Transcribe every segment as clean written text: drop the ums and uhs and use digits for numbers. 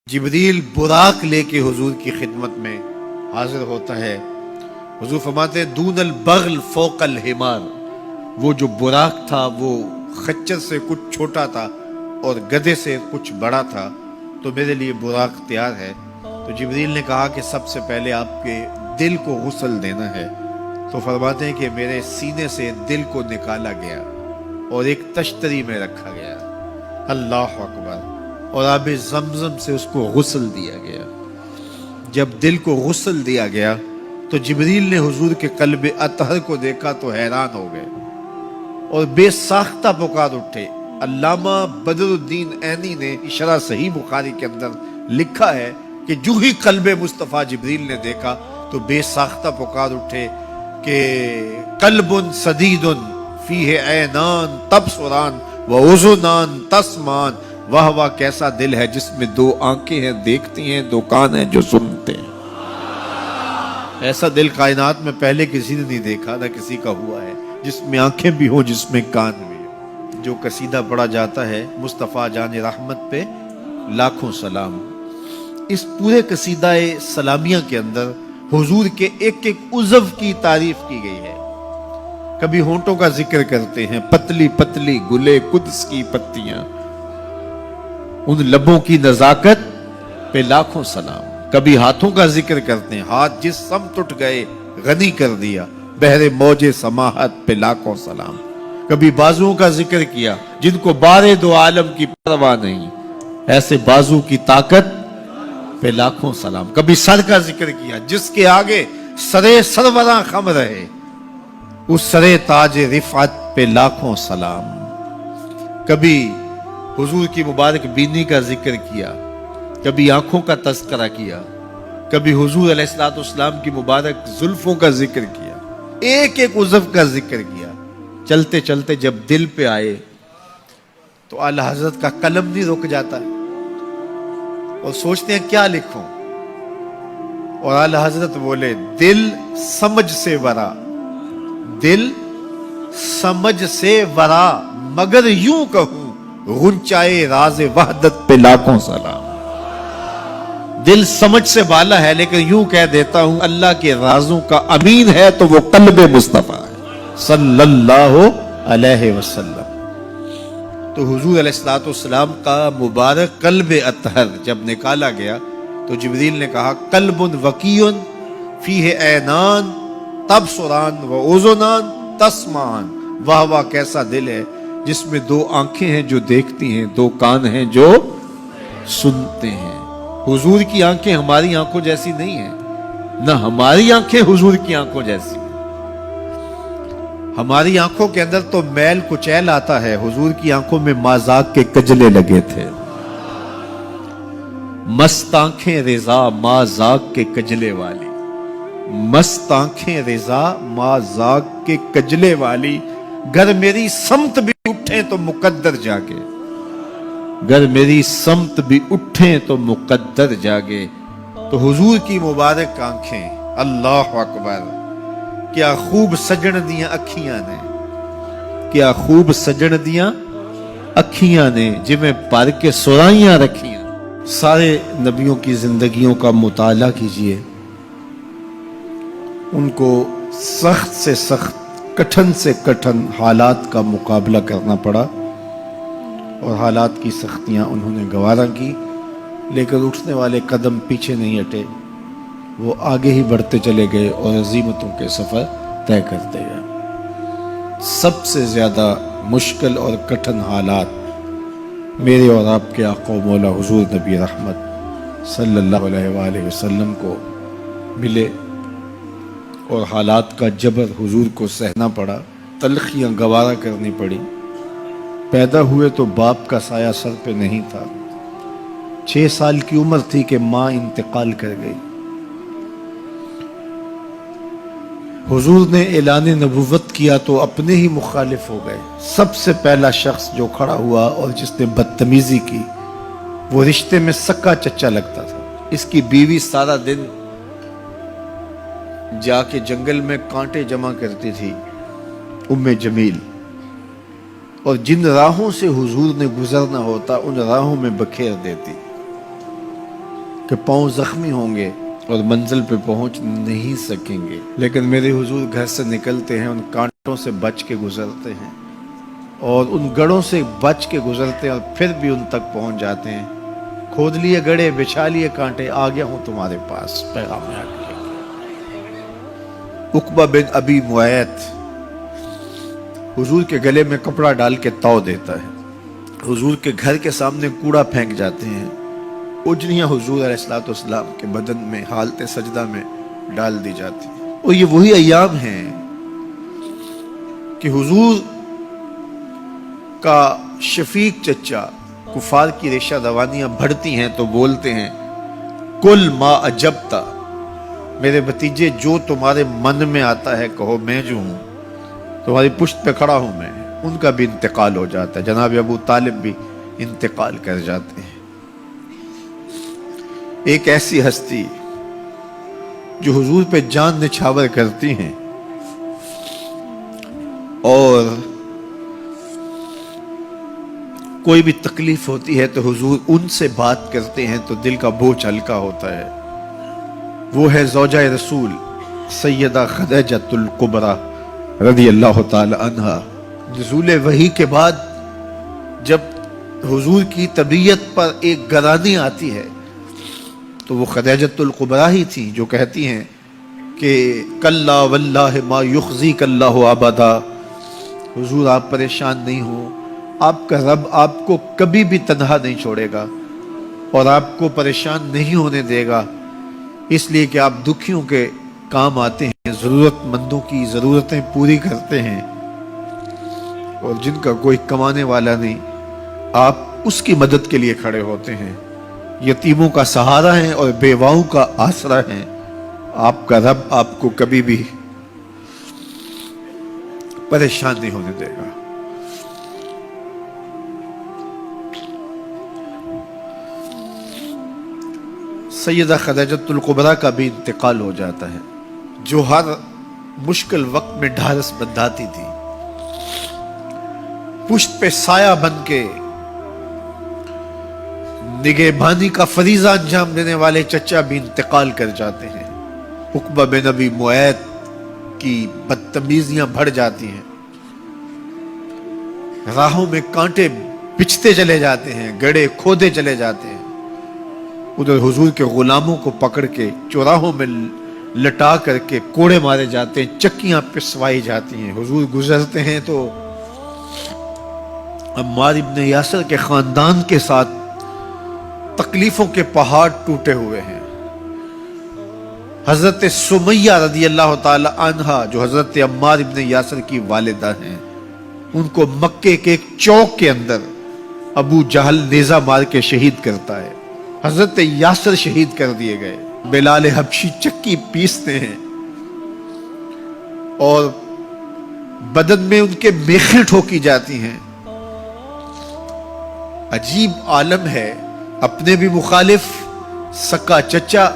جبریل براق لے کے حضور کی خدمت میں حاضر ہوتا ہے۔ حضور فرماتے ہیں دون البغل فوق الحمار، وہ جو براق تھا وہ خچر سے کچھ چھوٹا تھا اور گدھے سے کچھ بڑا تھا، تو میرے لیے براق تیار ہے۔ تو جبریل نے کہا کہ سب سے پہلے آپ کے دل کو غسل دینا ہے۔ تو فرماتے ہیں کہ میرے سینے سے دل کو نکالا گیا اور ایک تشتری میں رکھا گیا، اللہ اکبر، اور آب زمزم سے اس کو غسل دیا گیا۔ جب دل کو غسل دیا گیا تو جبریل نے حضور کے قلب اطہر کو دیکھا تو حیران ہو گئے اور بے ساختہ پکار اٹھے۔ علامہ بدر الدین عینی نے شرح صحیح بخاری کے اندر لکھا ہے کہ جو ہی قلب مصطفیٰ جبریل نے دیکھا تو بے ساختہ پکار اٹھے کہ قلب سدید فیہ عینان تبصران وعذنان تسمان، واہ واہ کیسا دل ہے جس میں دو آنکھیں ہیں دیکھتی ہیں، دو کان ہیں جو سنتے ہیں۔ ایسا دل کائنات میں پہلے کسی نے نہیں دیکھا، نہ کسی کا ہوا ہے، جس میں آنکھیں بھی ہوں، جس میں کان بھی ہوں۔ جو قصیدہ پڑھا جاتا ہے مصطفیٰ جان رحمت پہ لاکھوں سلام، اس پورے قصیدہ سلامیہ کے اندر حضور کے ایک ایک عضو کی تعریف کی گئی ہے۔ کبھی ہونٹوں کا ذکر کرتے ہیں، پتلی پتلی گلے قدس کی پتیاں، ان لبوں کی نزاکت پہ لاکھوں سلام۔ کبھی ہاتھوں کا ذکر کرتے ہیں، ہاتھ جس سمت اٹھ گئے غنی کر دیا، بحر موج سماحت پہ لاکھوں سلام۔ کبھی بازوؤں کا ذکر کیا، جن کو بارے دو عالم کی پرواہ نہیں، ایسے بازو کی طاقت پہ لاکھوں سلام۔ کبھی سر کا ذکر کیا، جس کے آگے سرے سروراں خم رہے، اس سرے تاج رفعت پہ لاکھوں سلام۔ کبھی حضور کی مبارک بینی کا ذکر کیا، کبھی آنکھوں کا تذکرہ کیا، کبھی حضور علیہ السلام کی مبارک زلفوں کا ذکر کیا، ایک ایک عضو کا ذکر کیا۔ چلتے چلتے جب دل پہ آئے تو اعلیٰ حضرت کا قلم نہیں رک جاتا اور سوچتے ہیں کیا لکھوں، اور اعلیٰ حضرت بولے دل سمجھ سے ورا، دل سمجھ سے ورا، مگر یوں کہوں غنچائے راز وحدت پہ لاکھوں سلام۔ دل سمجھ سے بالا ہے لیکن یوں کہہ دیتا ہوں اللہ کے رازوں کا امین ہے تو وہ قلب مصطفیٰ ہے صلی اللہ علیہ وسلم۔ تو حضور علیہ السلام کا مبارک قلب اطہر جب نکالا گیا تو جبریل نے کہا قلب وقیع فیہ عینان تبصران وعذنان تسمعان، واہ واہ کیسا دل ہے جس میں دو آنکھیں ہیں جو دیکھتی ہیں، دو کان ہیں جو سنتے ہیں۔ حضور کی آنکھیں ہماری آنکھوں جیسی نہیں ہیں، نہ ہماری آنکھیں حضور کی آنکھوں جیسی ہیں۔ ہماری آنکھوں کے اندر تو میل کچیل آتا ہے، حضور کی آنکھوں میں مازاق کے کجلے لگے تھے۔ مست آنکھیں رضا مازاق کے کجلے والی، مست آنکھیں رضا مازاق کے کجلے والی، گر میری سمت بھی اٹھیں تو مقدر جاگے، گر میری سمت بھی اٹھیں تو مقدر جاگے۔ تو حضور کی مبارک آنکھیں، اللہ اکبر، کیا خوب سجن دیاں اکھیاں نے، کیا خوب سجن دیاں اکھیاں نے، جمیں پر کے سرائیاں رکھیاں۔ سارے نبیوں کی زندگیوں کا مطالعہ کیجئے، ان کو سخت سے سخت، کٹھن سے کٹھن حالات کا مقابلہ کرنا پڑا اور حالات کی سختیاں انہوں نے گوارا کی، لیکن اٹھنے والے قدم پیچھے نہیں ہٹے، وہ آگے ہی بڑھتے چلے گئے اور عظیمتوں کے سفر طے کرتے گئے۔ سب سے زیادہ مشکل اور کٹھن حالات میرے اور آپ کے آقا و مولا حضور نبی رحمت صلی اللہ علیہ وآلہ وسلم کو ملے، اور حالات کا جبر حضور کو سہنا پڑا، تلخیاں گوارا کرنی پڑی۔ پیدا ہوئے تو باپ کا سایہ سر پہ نہیں تھا، 6 سال کی عمر تھی کہ ماں انتقال کر گئی۔ حضور نے اعلان نبوت کیا تو اپنے ہی مخالف ہو گئے۔ سب سے پہلا شخص جو کھڑا ہوا اور جس نے بدتمیزی کی وہ رشتے میں سکا چچا لگتا تھا۔ اس کی بیوی سارا دن جا کے جنگل میں کانٹے جمع کرتی تھی، ام جمیل، اور جن راہوں سے حضور نے گزرنا ہوتا ان راہوں میں بکھیر دیتی۔ کہ پاؤں زخمی ہوں گے اور منزل پہ پہنچ نہیں سکیں گے، لیکن میرے حضور گھر سے نکلتے ہیں، ان کانٹوں سے بچ کے گزرتے ہیں اور ان گڑھوں سے بچ کے گزرتے ہیں اور پھر بھی ان تک پہنچ جاتے ہیں۔ کھود لیے گڑھے، بچھا لیے کانٹے، آ گیا ہوں تمہارے پاس پیغام ہے۔ عقبہ بن ابی معیط حضور کے گلے میں کپڑا ڈال کے تاؤ دیتا ہے، حضور کے گھر کے سامنے کوڑا پھینک جاتے ہیں، اجڑیاں حضور علیہ السلام کے بدن میں حالت سجدہ میں ڈال دی جاتی ہیں۔ اور یہ وہی ایام ہیں کہ حضور کا شفیق چچا کفار کی ریشہ دوانیاں بڑھتی ہیں تو بولتے ہیں کل ما اجبتا، میرے بھتیجے جو تمہارے من میں آتا ہے کہو، میں جو ہوں تمہاری پشت پہ کھڑا ہوں میں۔ ان کا بھی انتقال ہو جاتا ہے، جناب ابو طالب بھی انتقال کر جاتے ہیں۔ ایک ایسی ہستی جو حضور پہ جان نچھاور کرتی ہیں اور کوئی بھی تکلیف ہوتی ہے تو حضور ان سے بات کرتے ہیں تو دل کا بوجھ ہلکا ہوتا ہے، وہ ہے زوجہ رسول سیدہ خدیجہ الکبریٰ رضی اللہ تعالی عنہا۔ نزول وحی کے بعد جب حضور کی طبیعت پر ایک گرانی آتی ہے تو وہ خدیجہ الکبریٰ ہی تھی جو کہتی ہیں کہ کلا واللہ ما یخزیک اللہ ابدا، حضور آپ پریشان نہیں ہو، آپ کا رب آپ کو کبھی بھی تنہا نہیں چھوڑے گا اور آپ کو پریشان نہیں ہونے دے گا، اس لیے کہ آپ دکھیوں کے کام آتے ہیں، ضرورت مندوں کی ضرورتیں پوری کرتے ہیں، اور جن کا کوئی کمانے والا نہیں آپ اس کی مدد کے لیے کھڑے ہوتے ہیں، یتیموں کا سہارا ہیں اور بیواؤں کا آسرا ہیں۔ آپ کا رب آپ کو کبھی بھی پریشان نہیں ہونے دے گا۔ سیدہ خدیجہ الکبریٰ کا بھی انتقال ہو جاتا ہے، جو ہر مشکل وقت میں ڈھارس بندھاتی تھی، پشت پہ سایہ بن کے نگہبانی کا فریضہ انجام دینے والے چچا بھی انتقال کر جاتے ہیں۔ عقبہ بن ابی معیط کی بدتمیزیاں بڑھ جاتی ہیں، راہوں میں کانٹے بچھتے چلے جاتے ہیں، گڑھے کھودے چلے جاتے ہیں، ادھر حضور کے غلاموں کو پکڑ کے چوراہوں میں لٹا کر کے کوڑے مارے جاتے ہیں، چکیاں پسوائی جاتی ہیں۔ حضور گزرتے ہیں تو عمار ابن یاسر کے خاندان کے ساتھ تکلیفوں کے پہاڑ ٹوٹے ہوئے ہیں۔ حضرت سمیہ رضی اللہ تعالی عنہا جو حضرت عمار ابن یاسر کی والدہ ہیں، ان کو مکے کے ایک چوک کے اندر ابو جہل نیزہ مار کے شہید کرتا ہے، حضرت یاسر شہید کر دیے گئے، بلال حبشی چکی پیستے ہیں اور بدن میں ان کے میخیں ٹھوکی جاتی ہیں۔ عجیب عالم ہے، اپنے بھی مخالف سکا چچا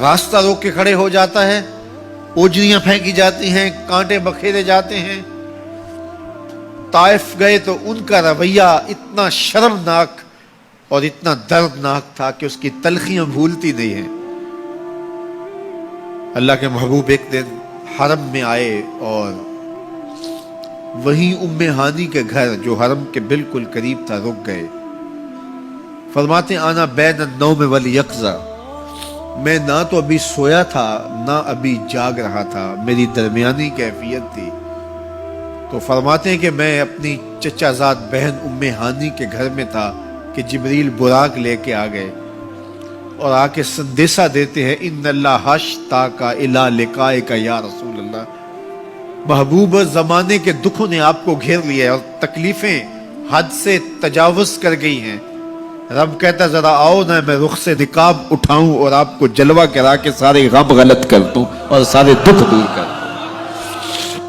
راستہ روک کے کھڑے ہو جاتا ہے، اوجریاں پھینکی جاتی ہیں، کانٹے بکھیرے جاتے ہیں۔ طائف گئے تو ان کا رویہ اتنا شرمناک اور اتنا دردناک تھا کہ اس کی تلخیاں بھولتی نہیں ہیں۔ اللہ کے محبوب ایک دن حرم میں آئے اور وہیں ام ہانی کے گھر جو حرم کے بالکل قریب تھا رک گئے۔ فرماتے ہیں آنا بین النوم والیقظہ، میں نہ تو ابھی سویا تھا نہ ابھی جاگ رہا تھا، میری درمیانی کیفیت تھی۔ تو فرماتے ہیں کہ میں اپنی چچا زاد بہن ام ہانی کے گھر میں تھا کہ جبریل براق لے کے آ گئے اور آ کے سندیسہ دیتے ہیں ان اللہ حشتاک الی لقائک یا رسول اللہ، محبوب زمانے کے دکھوں نے آپ کو گھیر لیا ہے اور تکلیفیں حد سے تجاوز کر گئی ہیں۔ رب کہتا ذرا آؤ نا میں رخ سے نقاب اٹھاؤں اور آپ کو جلوہ کرا کے سارے غم غلط کر دوں اور سارے دکھ دور کر دوں۔